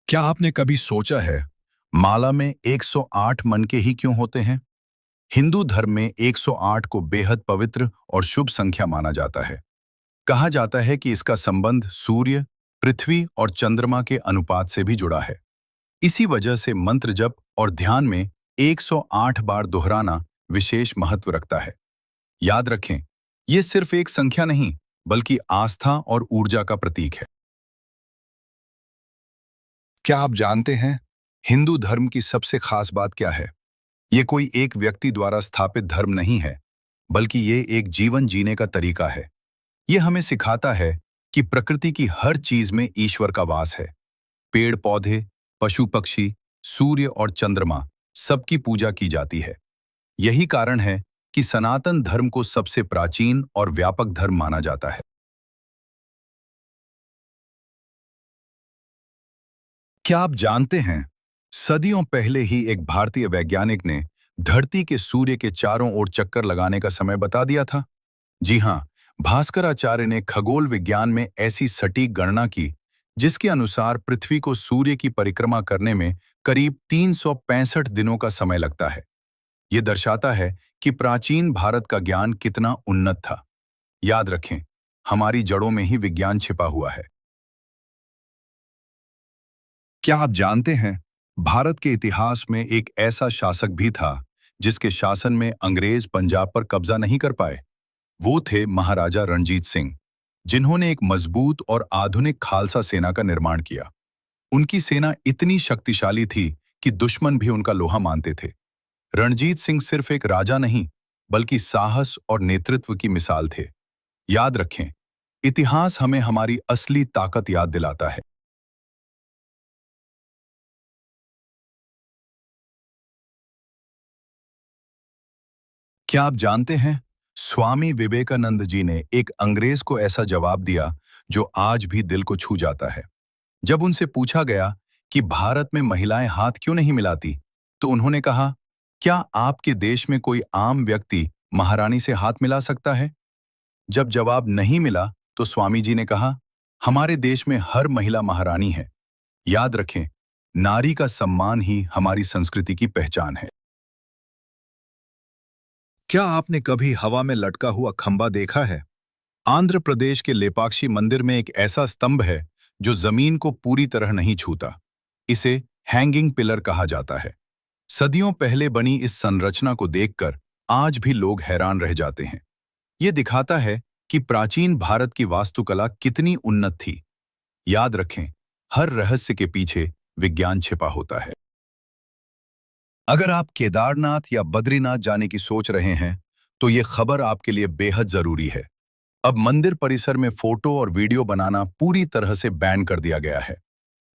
क्या आपने कभी सोचा है माला में 108 मनके ही क्यों होते हैं? हिंदू धर्म में 108 को बेहद पवित्र और शुभ संख्या माना जाता है। कहा जाता है कि इसका संबंध सूर्य, पृथ्वी और चंद्रमा के अनुपात से भी जुड़ा है। इसी वजह से मंत्र जप और ध्यान में 108 बार दोहराना विशेष महत्व रखता है। याद रखें, ये सिर्फ एक संख्या नहीं, बल्कि आस्था और ऊर्जा का प्रतीक है। क्या आप जानते हैं हिंदू धर्म की सबसे खास बात क्या है? ये कोई एक व्यक्ति द्वारा स्थापित धर्म नहीं है, बल्कि ये एक जीवन जीने का तरीका है। ये हमें सिखाता है कि प्रकृति की हर चीज में ईश्वर का वास है। पेड़ पौधे, पशु पक्षी, सूर्य और चंद्रमा, सबकी पूजा की जाती है। यही कारण है कि सनातन धर्म को सबसे प्राचीन और व्यापक धर्म माना जाता है। क्या आप जानते हैं, सदियों पहले ही एक भारतीय वैज्ञानिक ने धरती के सूर्य के चारों ओर चक्कर लगाने का समय बता दिया था? जी हाँ, भास्कराचार्य ने खगोल विज्ञान में ऐसी सटीक गणना की, जिसके अनुसार पृथ्वी को सूर्य की परिक्रमा करने में करीब 365 दिनों का समय लगता है। ये दर्शाता है कि प्राचीन भारत का ज्ञान कितना उन्नत था। याद रखें, हमारी जड़ों में ही विज्ञान छिपा हुआ है। क्या आप जानते हैं, भारत के इतिहास में एक ऐसा शासक भी था जिसके शासन में अंग्रेज पंजाब पर कब्जा नहीं कर पाए। वो थे महाराजा रणजीत सिंह, जिन्होंने एक मजबूत और आधुनिक खालसा सेना का निर्माण किया। उनकी सेना इतनी शक्तिशाली थी कि दुश्मन भी उनका लोहा मानते थे। रणजीत सिंह सिर्फ एक राजा नहीं, बल्कि साहस और नेतृत्व की मिसाल थे। याद रखें, इतिहास हमें हमारी असली ताकत याद दिलाता है। क्या आप जानते हैं, स्वामी विवेकानंद जी ने एक अंग्रेज को ऐसा जवाब दिया जो आज भी दिल को छू जाता है। जब उनसे पूछा गया कि भारत में महिलाएं हाथ क्यों नहीं मिलाती, तो उन्होंने कहा, क्या आपके देश में कोई आम व्यक्ति महारानी से हाथ मिला सकता है? जब जवाब नहीं मिला, तो स्वामी जी ने कहा, हमारे देश में हर महिला महारानी है। याद रखें, नारी का सम्मान ही हमारी संस्कृति की पहचान है। क्या आपने कभी हवा में लटका हुआ खंबा देखा है? आंध्र प्रदेश के लेपाक्षी मंदिर में एक ऐसा स्तंभ है जो जमीन को पूरी तरह नहीं छूता। इसे हैंगिंग पिलर कहा जाता है। सदियों पहले बनी इस संरचना को देखकर आज भी लोग हैरान रह जाते हैं। ये दिखाता है कि प्राचीन भारत की वास्तुकला कितनी उन्नत थी। याद रखें, हर रहस्य के पीछे विज्ञान छिपा होता है। अगर आप केदारनाथ या बद्रीनाथ जाने की सोच रहे हैं, तो ये खबर आपके लिए बेहद जरूरी है। अब मंदिर परिसर में फोटो और वीडियो बनाना पूरी तरह से बैन कर दिया गया है।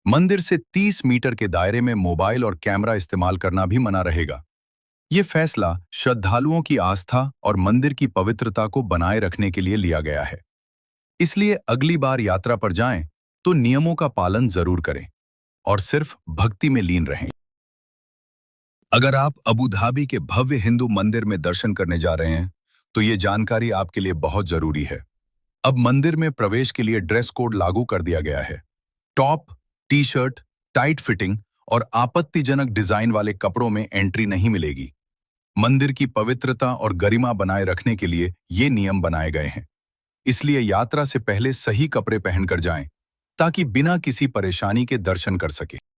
मंदिर से 30 मीटर के दायरे में मोबाइल और कैमरा इस्तेमाल करना भी मना रहेगा। ये फैसला श्रद्धालुओं की आस्था और मंदिर की पवित्रता को बनाए रखने के लिए लिया गया है। इसलिए अगली बार यात्रा पर जाएं, तो नियमों का पालन जरूर करें और सिर्फ भक्ति में लीन रहें। अगर आप अबू धाबी के भव्य हिंदू मंदिर में दर्शन करने जा रहे हैं, तो ये जानकारी आपके लिए बहुत जरूरी है। अब मंदिर में प्रवेश के लिए ड्रेस कोड लागू कर दिया गया है। Top, T shirt, tight fitting और आपत्तिजनक डिजाइन वाले कपड़ों में एंट्री नहीं मिलेगी। मंदिर की पवित्रता और गरिमा बनाए रखने के लिए ये नियम बनाए गए हैं। इसलिए यात्रा से पहले सही कपड़े पहनकर जाएं, ताकि बिना किसी परेशानी के दर्शन कर सके।